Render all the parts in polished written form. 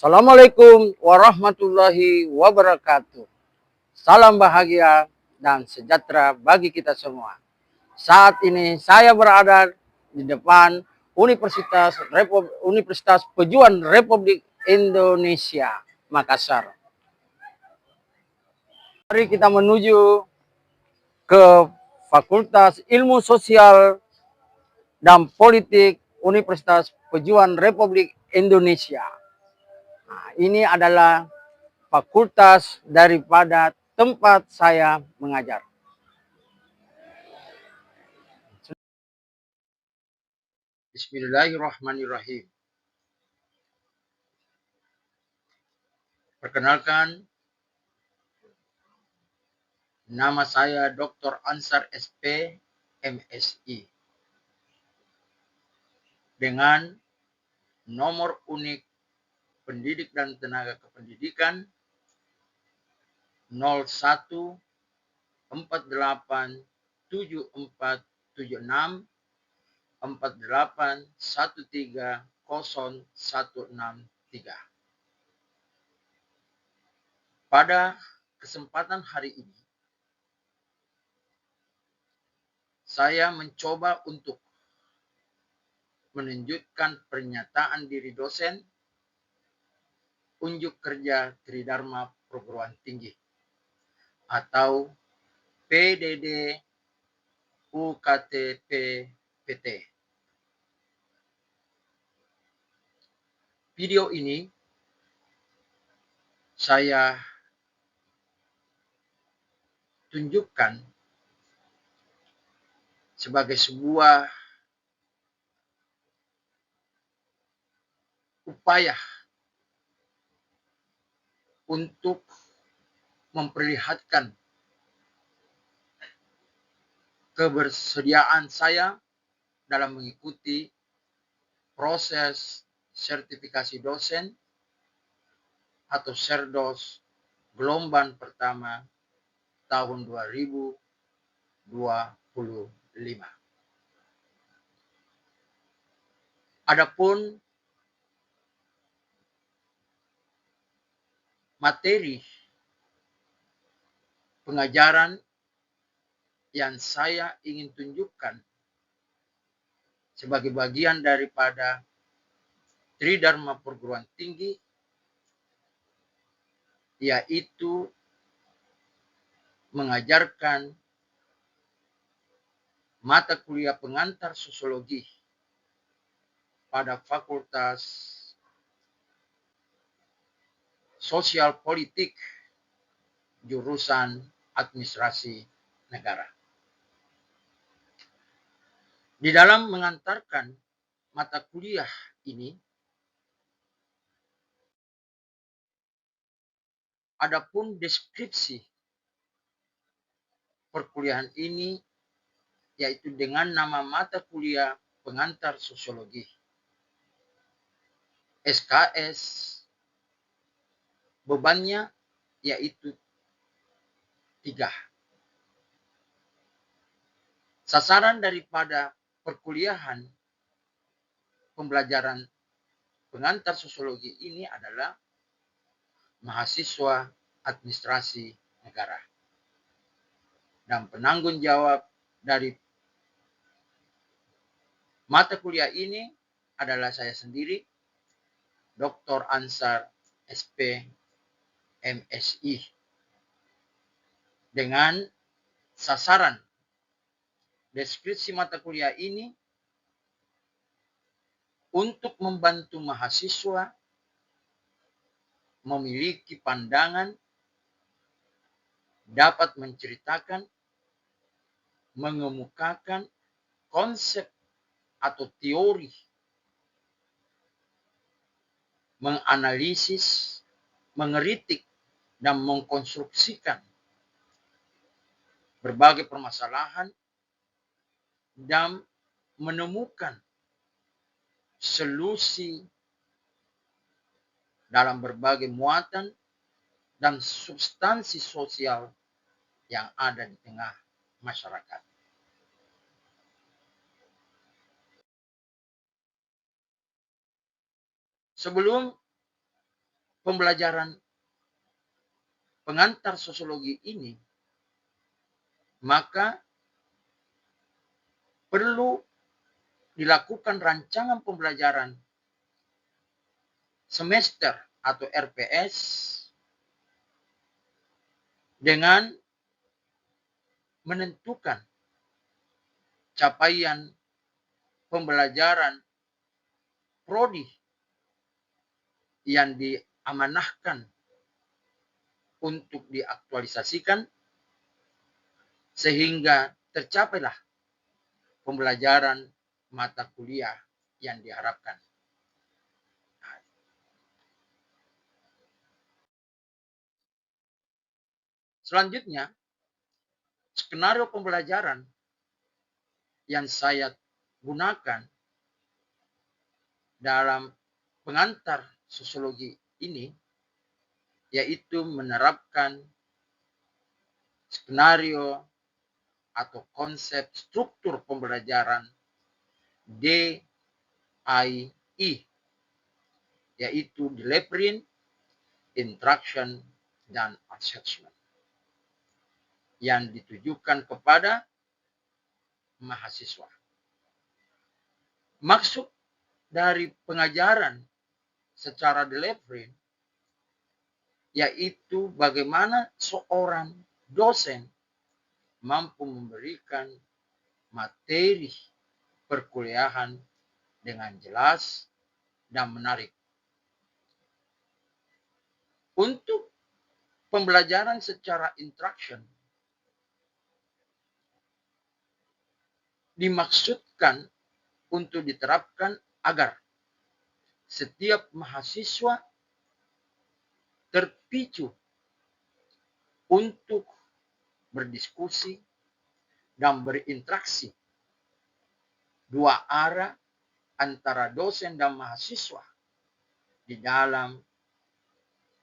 Assalamualaikum warahmatullahi wabarakatuh. Salam bahagia dan sejahtera bagi kita semua. Saat ini saya berada di depan Universitas Pejuang Republik Indonesia, Makassar. Mari kita menuju ke Fakultas Ilmu Sosial dan Politik Universitas Pejuang Republik Indonesia. Nah, ini adalah fakultas daripada tempat saya mengajar. Bismillahirrahmanirrahim. Perkenalkan, nama saya Dr. Ansar SP, MSI. Dengan nomor unik pendidik dan tenaga kependidikan 01 48 74 76 48 13 0163. Pada kesempatan hari ini, saya mencoba untuk menunjukkan pernyataan diri dosen unjuk kerja Tridharma Perguruan Tinggi atau PDD UKTP PT. Video ini saya tunjukkan sebagai sebuah upaya untuk memperlihatkan kebersediaan saya dalam mengikuti proses sertifikasi dosen atau Serdos gelombang pertama tahun 2025. Adapun materi pengajaran yang saya ingin tunjukkan sebagai bagian daripada Tridharma Perguruan Tinggi, yaitu mengajarkan mata kuliah pengantar sosiologi pada Fakultas Sosial Politik jurusan Administrasi Negara. Di dalam mengantarkan mata kuliah ini, adapun deskripsi perkuliahan ini yaitu dengan nama mata kuliah pengantar sosiologi. SKS bebannya yaitu 3. Sasaran daripada perkuliahan pembelajaran pengantar sosiologi ini adalah mahasiswa administrasi negara. Dan penanggung jawab dari mata kuliah ini adalah saya sendiri, Dr. Ansar SP, MSI. Dengan sasaran deskripsi mata kuliah ini untuk membantu mahasiswa memiliki pandangan, dapat menceritakan, mengemukakan konsep atau teori, menganalisis, mengeritik, dan mengkonstruksikan berbagai permasalahan dan menemukan solusi dalam berbagai muatan dan substansi sosial yang ada di tengah masyarakat. Sebelum pembelajaran pengantar sosiologi ini, maka perlu dilakukan rancangan pembelajaran semester atau RPS dengan menentukan capaian pembelajaran prodi yang diamanahkan untuk diaktualisasikan sehingga tercapailah pembelajaran mata kuliah yang diharapkan. Selanjutnya, skenario pembelajaran yang saya gunakan dalam pengantar sosiologi ini yaitu menerapkan skenario atau konsep struktur pembelajaran DIE, yaitu delivery, instruction, dan assessment yang ditujukan kepada mahasiswa. Maksud dari pengajaran secara delivery yaitu bagaimana seorang dosen mampu memberikan materi perkuliahan dengan jelas dan menarik. Untuk pembelajaran secara instruction dimaksudkan untuk diterapkan agar setiap mahasiswa terpicu untuk berdiskusi dan berinteraksi dua arah antara dosen dan mahasiswa di dalam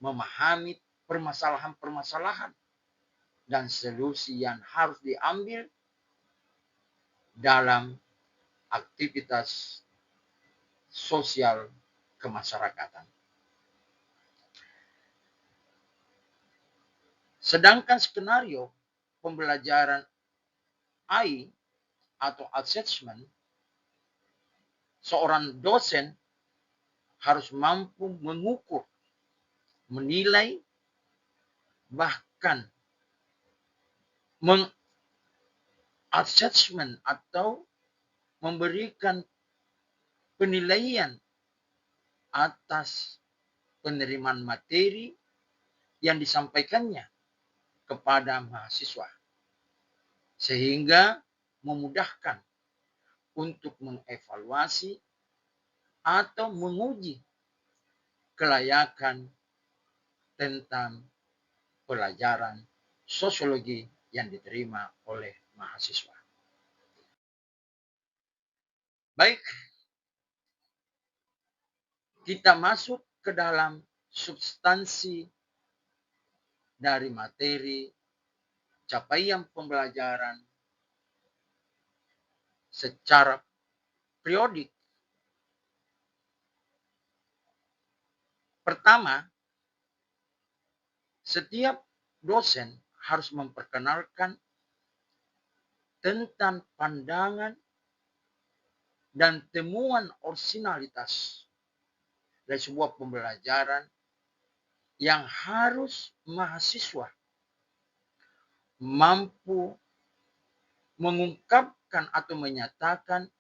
memahami permasalahan-permasalahan dan solusi yang harus diambil dalam aktivitas sosial kemasyarakatan. Sedangkan skenario pembelajaran AI atau assessment, seorang dosen harus mampu mengukur, menilai, bahkan mengassessment atau memberikan penilaian atas penerimaan materi yang disampaikannya kepada mahasiswa, sehingga memudahkan untuk mengevaluasi atau menguji kelayakan tentang pelajaran sosiologi yang diterima oleh mahasiswa. Baik, kita masuk ke dalam substansi dari materi capaian pembelajaran secara periodik. Pertama, setiap dosen harus memperkenalkan tentang pandangan dan temuan originalitas dari sebuah pembelajaran yang harus mahasiswa mampu mengungkapkan atau menyatakan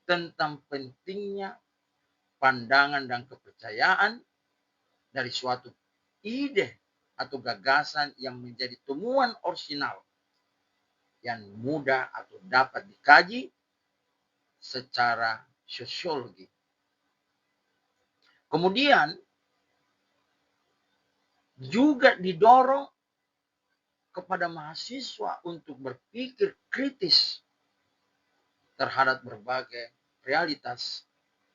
tentang pentingnya pandangan dan kepercayaan dari suatu ide atau gagasan yang menjadi temuan orisinal yang mudah atau dapat dikaji secara sosiologi. Kemudian juga didorong kepada mahasiswa untuk berpikir kritis terhadap berbagai realitas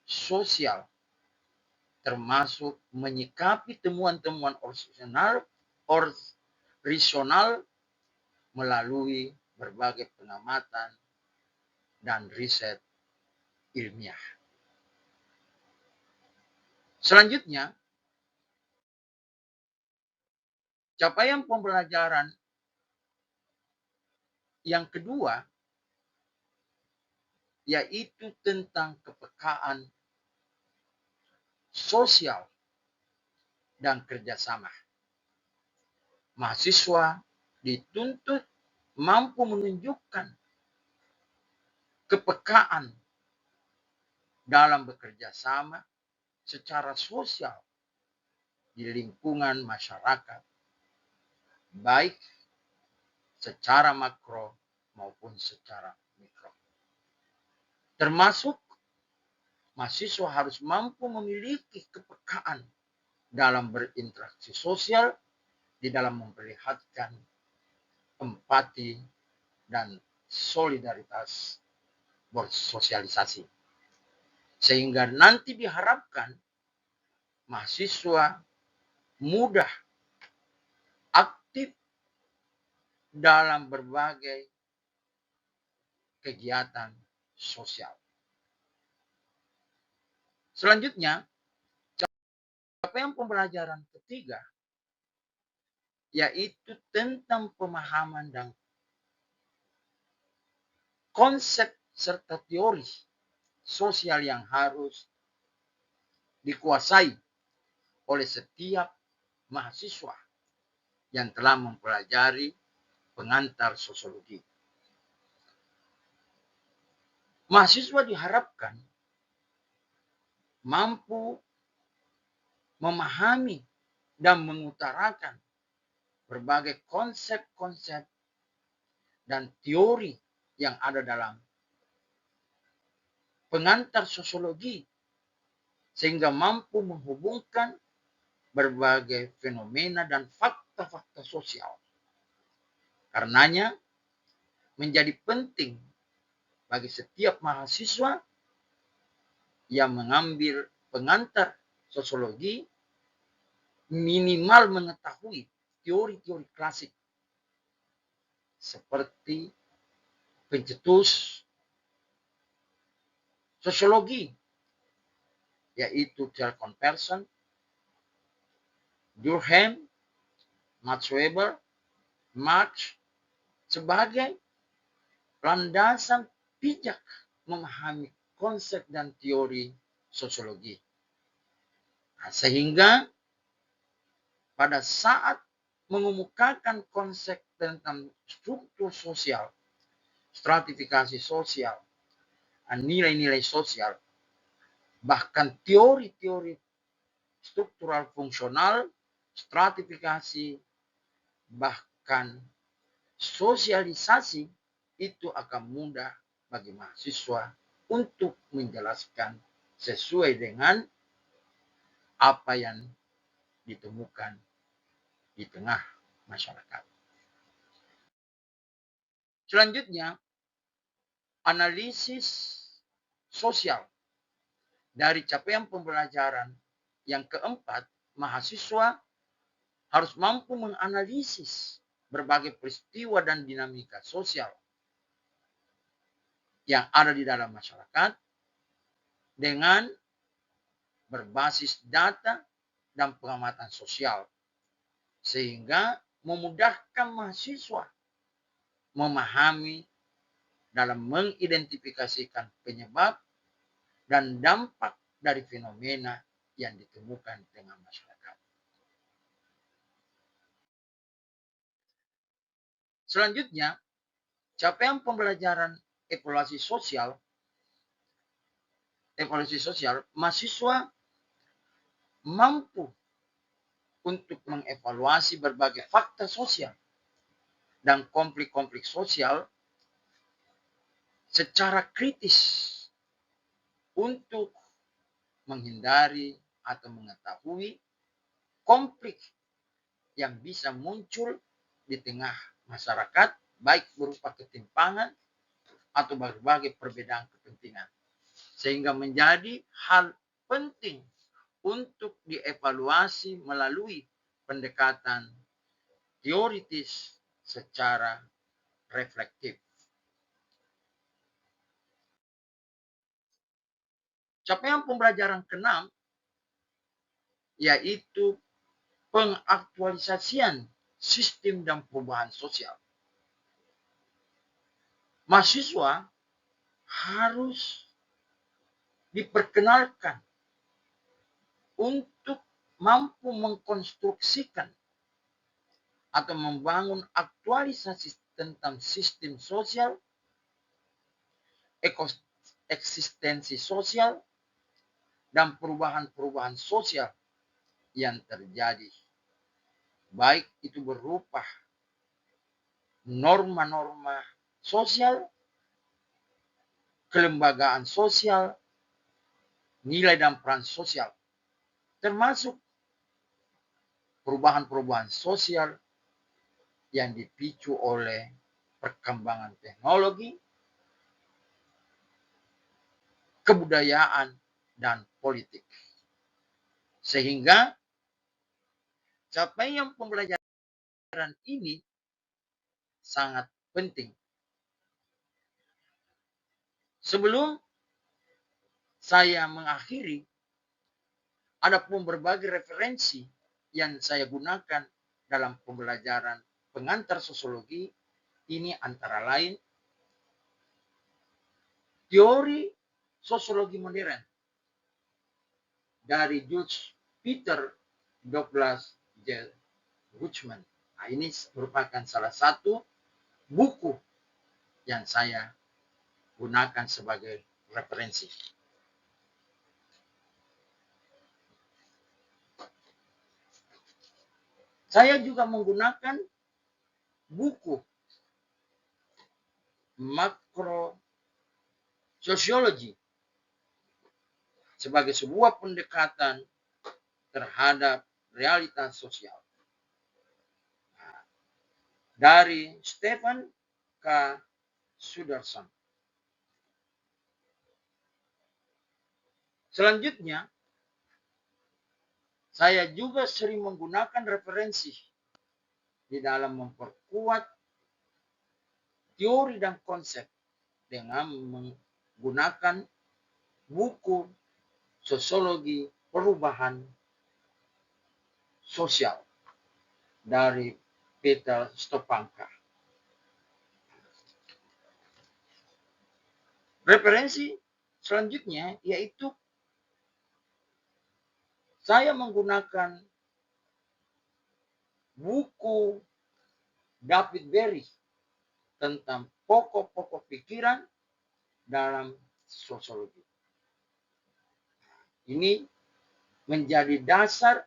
sosial, termasuk menyikapi temuan-temuan orisinal melalui berbagai pengamatan dan riset ilmiah. Selanjutnya, Capaian pembelajaran yang kedua yaitu tentang kepekaan sosial dan kerjasama. Mahasiswa dituntut mampu menunjukkan kepekaan dalam bekerja sama secara sosial di lingkungan masyarakat, baik secara makro maupun secara mikro. Termasuk mahasiswa harus mampu memiliki kepekaan dalam berinteraksi sosial di dalam memperlihatkan empati dan solidaritas bersosialisasi. Sehingga nanti diharapkan mahasiswa mudah aktif dalam berbagai kegiatan sosial. Selanjutnya, capaian pembelajaran ketiga yaitu tentang pemahaman dan konsep serta teori sosial yang harus dikuasai oleh setiap mahasiswa yang telah mempelajari pengantar sosiologi. Mahasiswa diharapkan mampu memahami dan mengutarakan berbagai konsep-konsep dan teori yang ada dalam pengantar sosiologi sehingga mampu menghubungkan berbagai fenomena dan fakta-fakta sosial. Karenanya menjadi penting bagi setiap mahasiswa yang mengambil pengantar sosiologi minimal mengetahui teori-teori klasik seperti pencetus sosiologi, yaitu Charles Peirson, Durkheim, Max Weber, Marx, sebagai landasan pijak memahami konsep dan teori sosiologi. Nah, sehingga pada saat mengemukakan konsep tentang struktur sosial, stratifikasi sosial, nilai-nilai sosial, bahkan teori-teori struktural fungsional, stratifikasi, bahkan sosialisasi, itu akan mudah bagi mahasiswa untuk menjelaskan sesuai dengan apa yang ditemukan di tengah masyarakat. Selanjutnya, analisis sosial. Dari capaian pembelajaran yang keempat, mahasiswa harus mampu menganalisis berbagai peristiwa dan dinamika sosial yang ada di dalam masyarakat dengan berbasis data dan pengamatan sosial, sehingga memudahkan mahasiswa memahami dalam mengidentifikasikan penyebab dan dampak dari fenomena yang ditemukan dengan masyarakat. Selanjutnya, capaian pembelajaran evaluasi sosial, mahasiswa mampu untuk mengevaluasi berbagai fakta sosial dan konflik-konflik sosial secara kritis untuk menghindari atau mengetahui konflik yang bisa muncul di tengah masyarakat, baik berupa ketimpangan atau berbagai perbedaan kepentingan. Sehingga menjadi hal penting untuk dievaluasi melalui pendekatan teoritis secara reflektif. Capaian pembelajaran ke-6 yaitu pengaktualisasian sistem dan perubahan sosial. Mahasiswa harus diperkenalkan untuk mampu mengkonstruksikan atau membangun aktualisasi tentang sistem sosial, eksistensi sosial, dan perubahan-perubahan sosial yang terjadi. Baik itu berupa norma-norma sosial, kelembagaan sosial, nilai dan peran sosial, termasuk perubahan-perubahan sosial yang dipicu oleh perkembangan teknologi, kebudayaan, dan politik. Sehingga capaian pembelajaran ini sangat penting. Sebelum saya mengakhiri, ada pun berbagai referensi yang saya gunakan dalam pembelajaran pengantar sosiologi. Ini antara lain teori sosiologi modern dari Jules Peter Douglas J. Buchman. Nah, ini merupakan salah satu buku yang saya gunakan sebagai referensi. Saya juga menggunakan buku Makro Sosiologi sebagai sebuah pendekatan terhadap realitas sosial. Dari Stephen K. Sudarson. Selanjutnya, saya juga sering menggunakan referensi di dalam memperkuat teori dan konsep dengan menggunakan buku sosiologi perubahan sosial dari Peter Stepanka. Referensi selanjutnya yaitu saya menggunakan buku David Berry tentang pokok-pokok pikiran dalam sosiologi. Ini menjadi dasar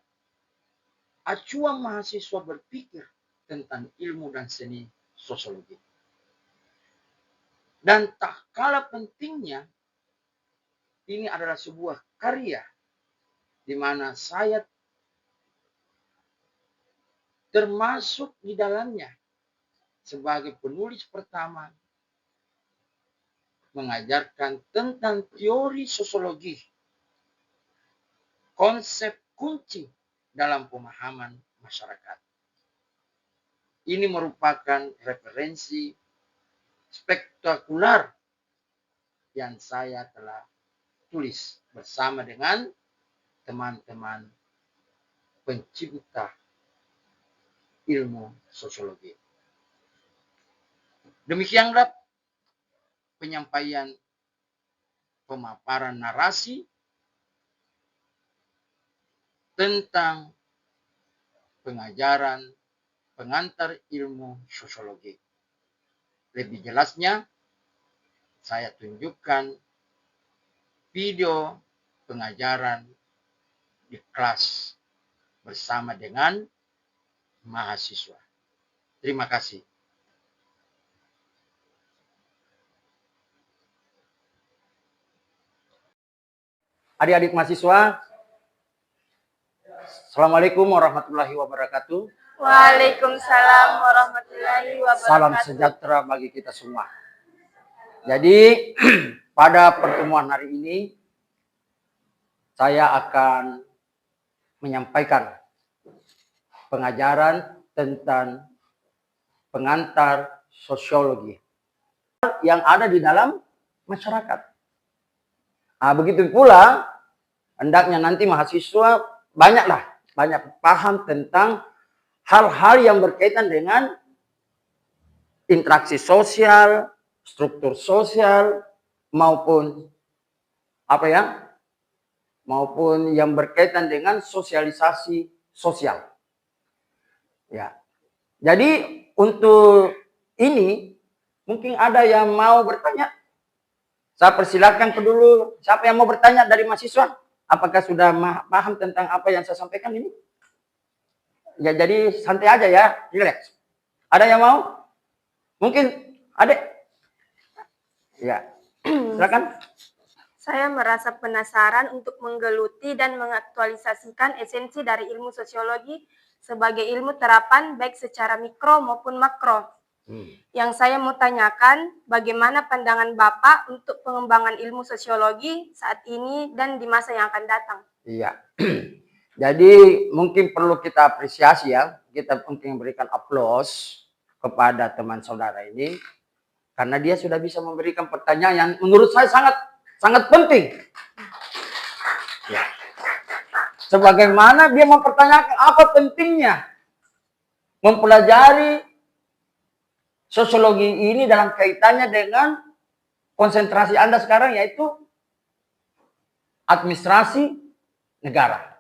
acuan mahasiswa berpikir tentang ilmu dan seni sosiologi. Dan tak kalah pentingnya, ini adalah sebuah karya di mana saya termasuk di dalamnya sebagai penulis pertama mengajarkan tentang teori sosiologi, konsep kunci dalam pemahaman masyarakat. Ini merupakan referensi spektakuler yang saya telah tulis bersama dengan teman-teman pencipta ilmu sosiologi. Demikianlah penyampaian pemaparan narasi tentang pengajaran pengantar ilmu sosiologi. Lebih jelasnya, saya tunjukkan video pengajaran di kelas bersama dengan mahasiswa. Terima kasih. Adik-adik mahasiswa, Assalamualaikum warahmatullahi wabarakatuh. Waalaikumsalam warahmatullahi wabarakatuh. Salam sejahtera bagi kita semua. Jadi pada pertemuan hari ini saya akan menyampaikan pengajaran tentang pengantar sosiologi yang ada di dalam masyarakat. Nah, begitu pula hendaknya nanti mahasiswa banyak paham tentang hal-hal yang berkaitan dengan interaksi sosial, struktur sosial, maupun maupun yang berkaitan dengan sosialisasi sosial. Ya. Jadi untuk ini mungkin ada yang mau bertanya. Saya persilakan dulu. Siapa yang mau bertanya dari mahasiswa? Apakah sudah paham tentang apa yang saya sampaikan ini? Ya, jadi santai aja ya, relax. Ada yang mau? Mungkin Adek? Ya, silakan. Saya merasa penasaran untuk menggeluti dan mengaktualisasikan esensi dari ilmu sosiologi sebagai ilmu terapan baik secara mikro maupun makro. Yang saya mau tanyakan, bagaimana pandangan Bapak untuk pengembangan ilmu sosiologi saat ini dan di masa yang akan datang? Iya. Jadi mungkin perlu kita apresiasi ya, kita mungkin berikan aplaus kepada teman saudara ini karena dia sudah bisa memberikan pertanyaan yang menurut saya sangat penting. Ya. Sebagaimana dia mempertanyakan apa pentingnya mempelajari sosiologi ini dalam kaitannya dengan konsentrasi Anda sekarang, yaitu administrasi negara.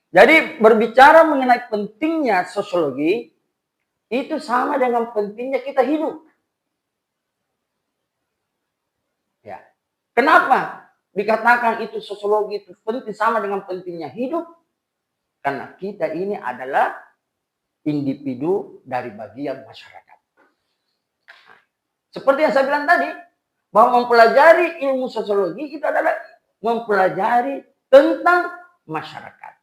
Jadi berbicara mengenai pentingnya sosiologi itu sama dengan pentingnya kita hidup. Ya. Kenapa dikatakan itu sosiologi itu penting sama dengan pentingnya hidup? Karena kita ini adalah individu dari bagian masyarakat. Nah, seperti yang saya bilang tadi, bahwa mempelajari ilmu sosiologi itu adalah mempelajari tentang masyarakat.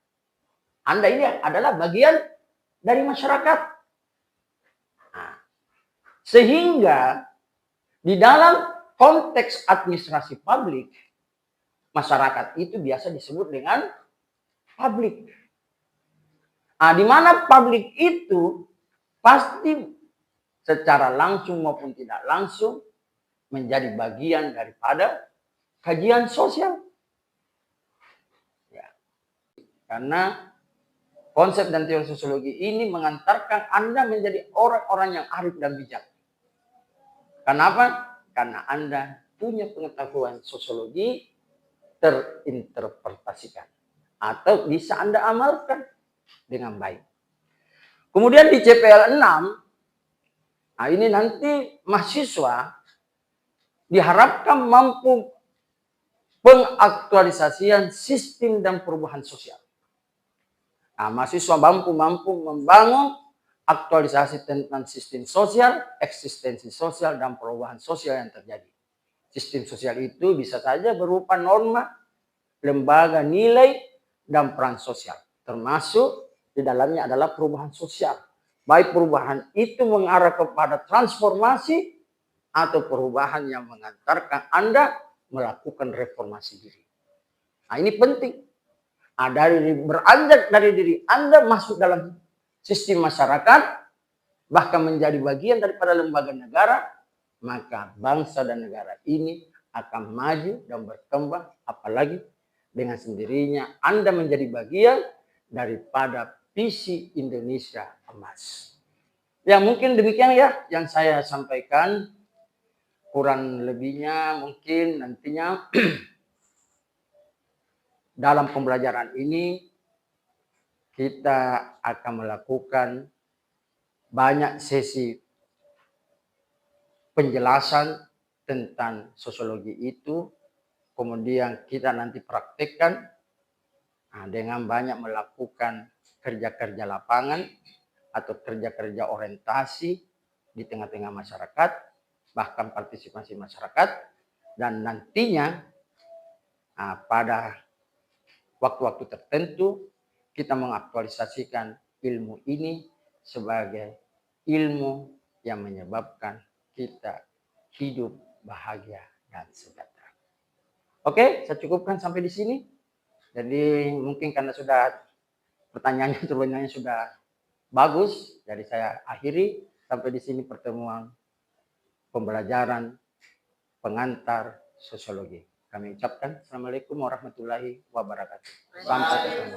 Anda ini adalah bagian dari masyarakat. Nah, sehingga di dalam konteks administrasi publik, masyarakat itu biasa disebut dengan publik. Nah, di mana publik itu pasti secara langsung maupun tidak langsung menjadi bagian daripada kajian sosial. Ya. Karena konsep dan teori sosiologi ini mengantarkan Anda menjadi orang-orang yang arif dan bijak. Kenapa? Karena Anda punya pengetahuan sosiologi terinterpretasikan. Atau bisa Anda amalkan dengan baik. Kemudian di CPL 6, nah ini nanti mahasiswa diharapkan mampu pengaktualisasian sistem dan perubahan sosial. Nah, mahasiswa mampu membangun aktualisasi tentang sistem sosial, eksistensi sosial, dan perubahan sosial yang terjadi. Sistem sosial itu bisa saja berupa norma, lembaga, nilai, dan peran sosial. Termasuk di dalamnya adalah perubahan sosial. Baik perubahan itu mengarah kepada transformasi atau perubahan yang mengantarkan Anda melakukan reformasi diri. Nah, ini penting. Beranjak dari diri Anda masuk dalam sistem masyarakat, bahkan menjadi bagian daripada lembaga negara, maka bangsa dan negara ini akan maju dan berkembang, apalagi dengan sendirinya Anda menjadi bagian daripada visi Indonesia emas. Ya, mungkin demikian ya yang saya sampaikan. Kurang lebihnya mungkin nantinya dalam pembelajaran ini kita akan melakukan banyak sesi penjelasan tentang sosiologi itu. Kemudian kita nanti praktekkan dengan banyak melakukan kerja-kerja lapangan atau kerja-kerja orientasi di tengah-tengah masyarakat, bahkan partisipasi masyarakat, dan nantinya pada waktu-waktu tertentu kita mengaktualisasikan ilmu ini sebagai ilmu yang menyebabkan kita hidup bahagia dan sejahtera. Oke, saya cukupkan sampai di sini. Jadi mungkin karena sudah pertanyaannya sudah bagus, jadi saya akhiri sampai di sini pertemuan pembelajaran pengantar sosiologi. Kami ucapkan Assalamualaikum warahmatullahi wabarakatuh. Sampai ketemu.